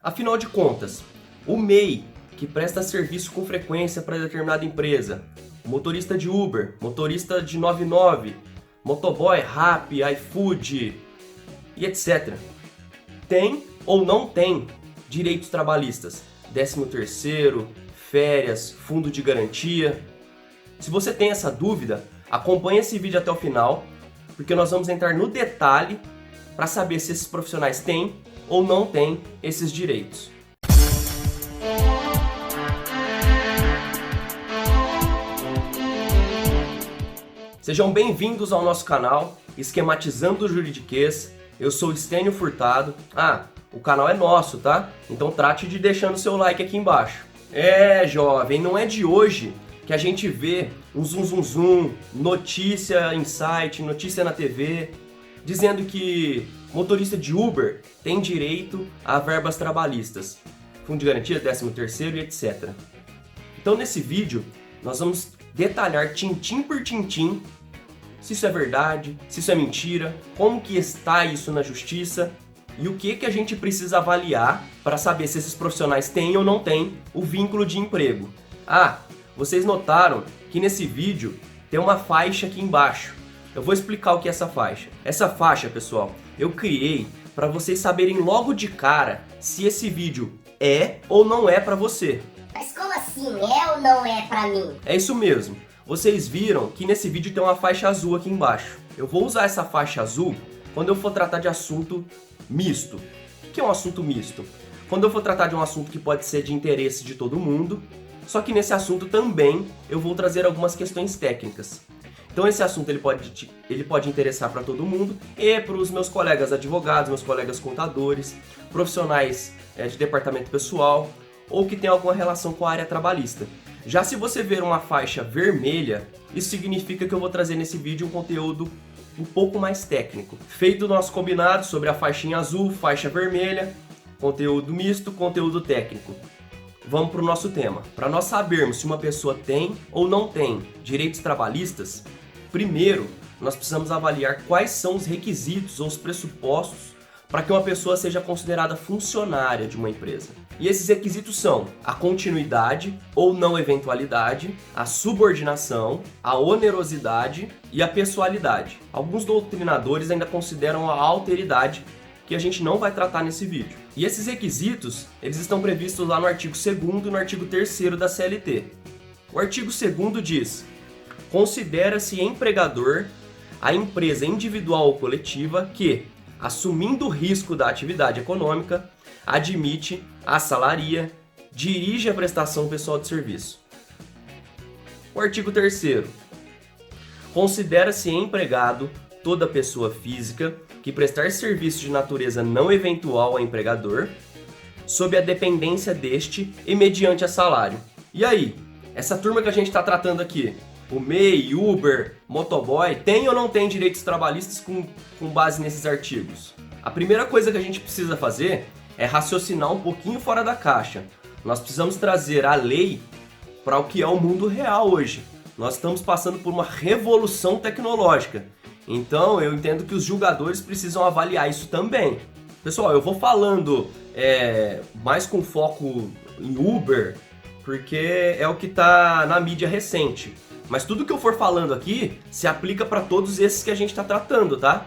Afinal de contas, o MEI, que presta serviço com frequência para determinada empresa, motorista de Uber, motorista de 99, motoboy, Rappi, iFood e etc. Tem ou não tem direitos trabalhistas? 13º, férias, fundo de garantia. Se você tem essa dúvida, acompanhe esse vídeo até o final, porque nós vamos entrar no detalhe para saber se esses profissionais têm ou não têm esses direitos. Sejam bem-vindos ao nosso canal Esquematizando o Juridiquês. Eu sou Estênio Furtado. O canal é nosso, tá? Então trate de deixando seu like aqui embaixo. Jovem, não é de hoje que a gente vê um zum, notícia em site, notícia na TV, dizendo que motorista de Uber tem direito a verbas trabalhistas, fundo de garantia, 13º e etc. Então nesse vídeo nós vamos detalhar tintim por tintim se isso é verdade, se isso é mentira, como que está isso na justiça e o que a gente precisa avaliar para saber se esses profissionais têm ou não têm o vínculo de emprego. Vocês notaram que nesse vídeo tem uma faixa aqui embaixo. Eu vou explicar o que é essa faixa. Essa faixa, pessoal, eu criei para vocês saberem logo de cara se esse vídeo é ou não é para você. Mas como assim, é ou não é pra mim? É isso mesmo. Vocês viram que nesse vídeo tem uma faixa azul aqui embaixo. Eu vou usar essa faixa azul quando eu for tratar de assunto misto. O que é um assunto misto? Quando eu for tratar de um assunto que pode ser de interesse de todo mundo, só que nesse assunto também eu vou trazer algumas questões técnicas. Então esse assunto ele pode interessar para todo mundo e para os meus colegas advogados, meus colegas contadores, profissionais de departamento pessoal ou que tem alguma relação com a área trabalhista. Já se você ver uma faixa vermelha, isso significa que eu vou trazer nesse vídeo um conteúdo um pouco mais técnico. Feito o nosso combinado sobre a faixinha azul, faixa vermelha, conteúdo misto, conteúdo técnico. Vamos para o nosso tema. Para nós sabermos se uma pessoa tem ou não tem direitos trabalhistas, primeiro nós precisamos avaliar quais são os requisitos ou os pressupostos para que uma pessoa seja considerada funcionária de uma empresa. E esses requisitos são a continuidade ou não eventualidade, a subordinação, a onerosidade e a pessoalidade. Alguns doutrinadores ainda consideram a alteridade, que a gente não vai tratar nesse vídeo. E esses requisitos, eles estão previstos lá no artigo 2º e no artigo 3º da CLT. O artigo 2º diz: considera-se empregador a empresa individual ou coletiva que, assumindo o risco da atividade econômica, admite, assalaria, dirige a prestação pessoal de serviço. O artigo 3º. Considera-se empregado toda pessoa física que prestar serviço de natureza não eventual ao empregador, sob a dependência deste e mediante a salário. E aí, essa turma que a gente está tratando aqui, o MEI, Uber, motoboy, tem ou não tem direitos trabalhistas com base nesses artigos? A primeira coisa que a gente precisa fazer é raciocinar um pouquinho fora da caixa. Nós precisamos trazer a lei para o que é o mundo real hoje. Nós estamos passando por uma revolução tecnológica. Então eu entendo que os julgadores precisam avaliar isso também. Pessoal, eu vou falando mais com foco em Uber, porque é o que está na mídia recente. Mas tudo que eu for falando aqui se aplica para todos esses que a gente está tratando, tá?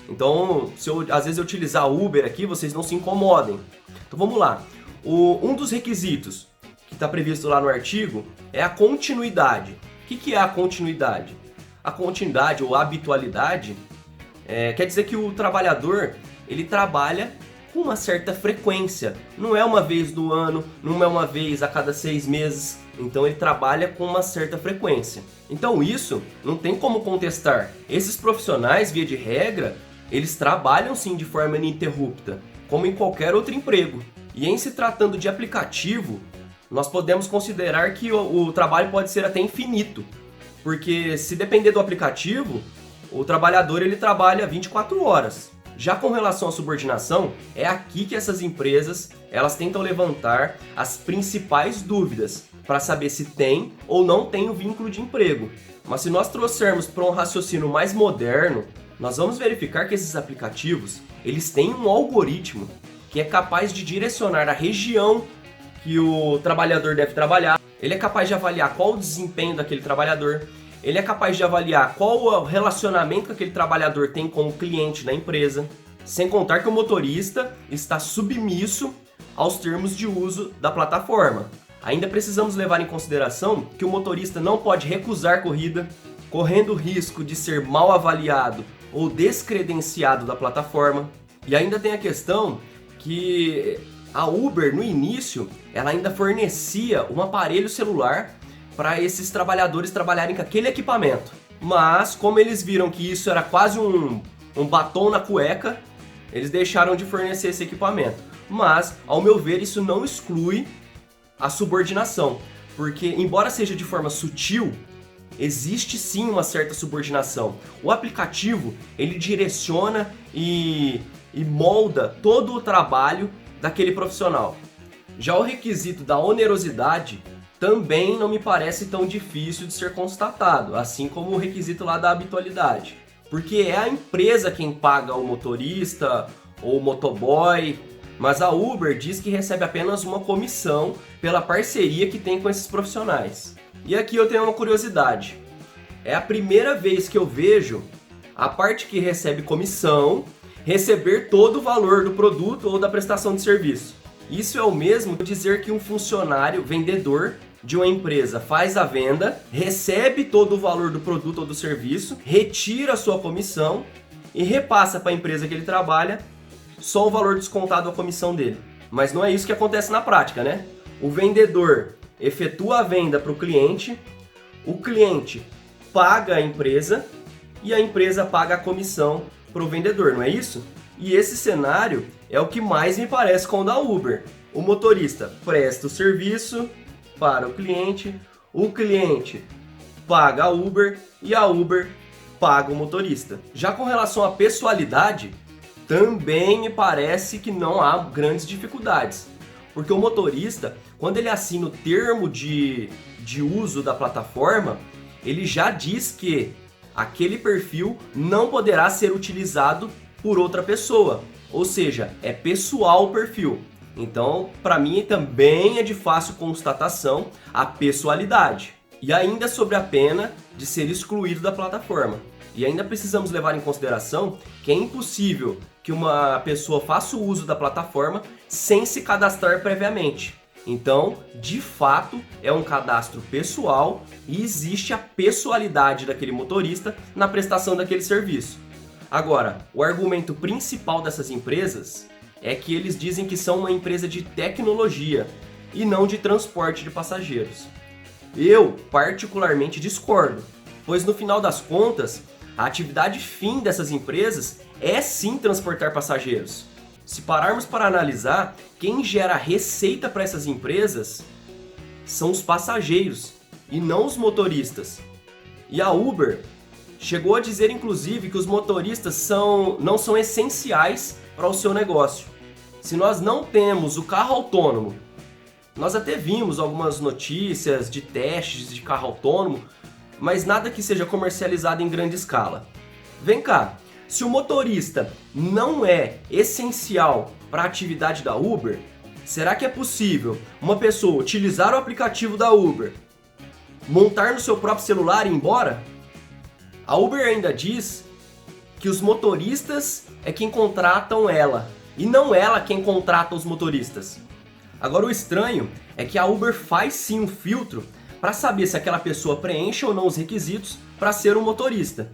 Então, se eu às vezes eu utilizar Uber aqui, vocês não se incomodem. Então vamos lá. Um dos requisitos que está previsto lá no artigo é a continuidade. O que é a continuidade? A continuidade ou habitualidade quer dizer que o trabalhador ele trabalha com uma certa frequência. Não é uma vez no ano, não é uma vez a cada 6 meses. Então ele trabalha com uma certa frequência. Então isso não tem como contestar. Esses profissionais, via de regra, eles trabalham sim de forma ininterrupta, como em qualquer outro emprego. E em se tratando de aplicativo, nós podemos considerar que o trabalho pode ser até infinito. Porque se depender do aplicativo, o trabalhador ele trabalha 24 horas. Já com relação à subordinação, é aqui que essas empresas elas tentam levantar as principais dúvidas para saber se tem ou não tem o vínculo de emprego. Mas se nós trouxermos para um raciocínio mais moderno, nós vamos verificar que esses aplicativos eles têm um algoritmo que que é capaz de direcionar a região que o trabalhador deve trabalhar. Ele é capaz de avaliar qual o desempenho daquele trabalhador. Ele é capaz de avaliar qual o relacionamento que aquele trabalhador tem com o cliente da empresa. Sem contar que o motorista está submisso aos termos de uso da plataforma. Ainda precisamos levar em consideração que o motorista não pode recusar corrida, correndo o risco de ser mal avaliado ou descredenciado da plataforma. E ainda tem a questão que a Uber, no início, ela ainda fornecia um aparelho celular para esses trabalhadores trabalharem com aquele equipamento. Mas, como eles viram que isso era quase um batom na cueca, eles deixaram de fornecer esse equipamento. Mas, ao meu ver, isso não exclui a subordinação, porque, embora seja de forma sutil, existe sim uma certa subordinação. O aplicativo, ele direciona e molda todo o trabalho daquele profissional. Já o requisito da onerosidade também não me parece tão difícil de ser constatado, assim como o requisito lá da habitualidade. Porque é a empresa quem paga o motorista ou o motoboy, mas a Uber diz que recebe apenas uma comissão pela parceria que tem com esses profissionais. E aqui eu tenho uma curiosidade. É a primeira vez que eu vejo a parte que recebe comissão receber todo o valor do produto ou da prestação de serviço. Isso é o mesmo que dizer que um funcionário, vendedor de uma empresa, faz a venda, recebe todo o valor do produto ou do serviço, retira a sua comissão e repassa para a empresa que ele trabalha só o valor descontado da comissão dele. Mas não é isso que acontece na prática, né? O vendedor efetua a venda para o cliente paga a empresa e a empresa paga a comissão para o vendedor, não é isso? E esse cenário é o que mais me parece com o da Uber. O motorista presta o serviço para o cliente paga a Uber e a Uber paga o motorista. Já com relação à pessoalidade, também me parece que não há grandes dificuldades, porque o motorista, quando ele assina o termo de uso da plataforma, ele já diz que aquele perfil não poderá ser utilizado por outra pessoa, ou seja, é pessoal o perfil. Então, para mim também é de fácil constatação a pessoalidade. E ainda sobre a pena de ser excluído da plataforma. E ainda precisamos levar em consideração que é impossível que uma pessoa faça o uso da plataforma sem se cadastrar previamente. Então, de fato, é um cadastro pessoal e existe a pessoalidade daquele motorista na prestação daquele serviço. Agora, o argumento principal dessas empresas é que eles dizem que são uma empresa de tecnologia e não de transporte de passageiros. Eu, particularmente, discordo, pois no final das contas, a atividade fim dessas empresas é sim transportar passageiros. Se pararmos para analisar, quem gera receita para essas empresas são os passageiros e não os motoristas. E a Uber chegou a dizer inclusive que os motoristas não são essenciais para o seu negócio. Se nós não temos o carro autônomo, nós até vimos algumas notícias de testes de carro autônomo, mas nada que seja comercializado em grande escala. Vem cá, se o motorista não é essencial para a atividade da Uber, será que é possível uma pessoa utilizar o aplicativo da Uber, montar no seu próprio celular e ir embora? A Uber ainda diz que os motoristas é quem contratam ela, e não ela quem contrata os motoristas. Agora o estranho é que a Uber faz sim um filtro para saber se aquela pessoa preenche ou não os requisitos para ser um motorista.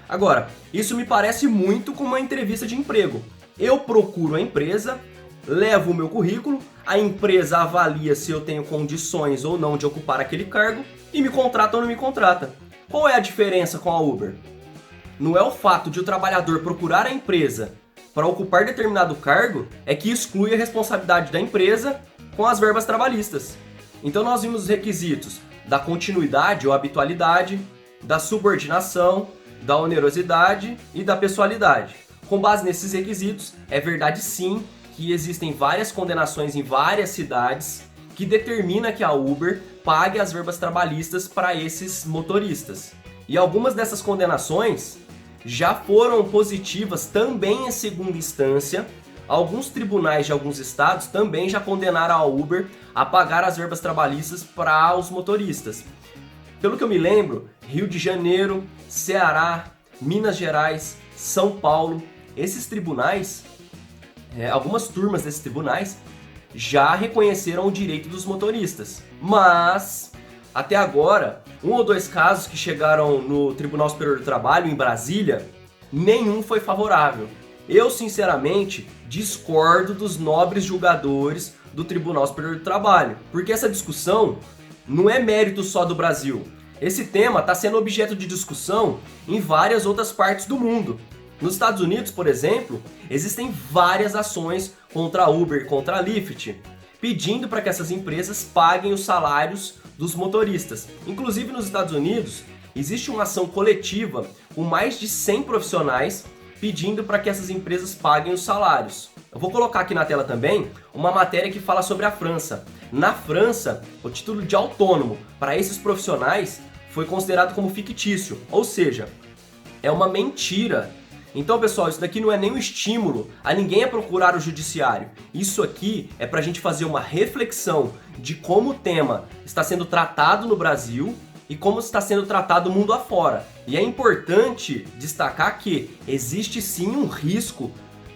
Agora, isso me parece muito com uma entrevista de emprego. Eu procuro a empresa, levo o meu currículo, a empresa avalia se eu tenho condições ou não de ocupar aquele cargo e me contrata ou não me contrata. Qual é a diferença com a Uber? Não é o fato de o trabalhador procurar a empresa para ocupar determinado cargo é que exclui a responsabilidade da empresa com as verbas trabalhistas. Então nós vimos os requisitos da continuidade ou habitualidade, da subordinação, da onerosidade e da pessoalidade. Com base nesses requisitos, é verdade sim que existem várias condenações em várias cidades que determina que a Uber pague as verbas trabalhistas para esses motoristas. E algumas dessas condenações já foram positivas também em segunda instância alguns tribunais de alguns estados também já condenaram a Uber a pagar as verbas trabalhistas para os motoristas. Pelo que eu me lembro, Rio de Janeiro, Ceará, Minas Gerais, São Paulo, esses tribunais, algumas turmas desses tribunais já reconheceram o direito dos motoristas. Mas, até agora, 1 ou 2 casos que chegaram no Tribunal Superior do Trabalho, em Brasília, nenhum foi favorável. Eu, sinceramente, discordo dos nobres julgadores do Tribunal Superior do Trabalho, porque essa discussão não é mérito só do Brasil. Esse tema está sendo objeto de discussão em várias outras partes do mundo. Nos Estados Unidos, por exemplo, existem várias ações contra a Uber e contra a Lyft, pedindo para que essas empresas paguem os salários dos motoristas. Inclusive nos Estados Unidos, existe uma ação coletiva com mais de 100 profissionais pedindo para que essas empresas paguem os salários. Eu vou colocar aqui na tela também uma matéria que fala sobre a França. Na França, o título de autônomo para esses profissionais foi considerado como fictício, ou seja, é uma mentira. Então, pessoal, isso daqui não é nenhum estímulo a ninguém a procurar o judiciário. Isso aqui é para a gente fazer uma reflexão de como o tema está sendo tratado no Brasil e como está sendo tratado mundo afora. E é importante destacar que existe sim um risco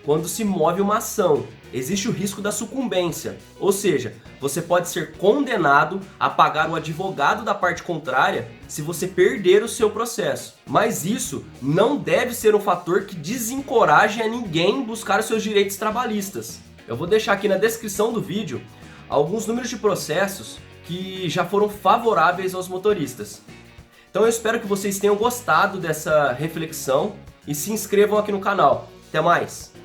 quando se move uma ação. Existe o risco da sucumbência, ou seja, você pode ser condenado a pagar o advogado da parte contrária se você perder o seu processo. Mas isso não deve ser um fator que desencoraje a ninguém buscar os seus direitos trabalhistas. Eu vou deixar aqui na descrição do vídeo alguns números de processos que já foram favoráveis aos motoristas. Então eu espero que vocês tenham gostado dessa reflexão e se inscrevam aqui no canal. Até mais!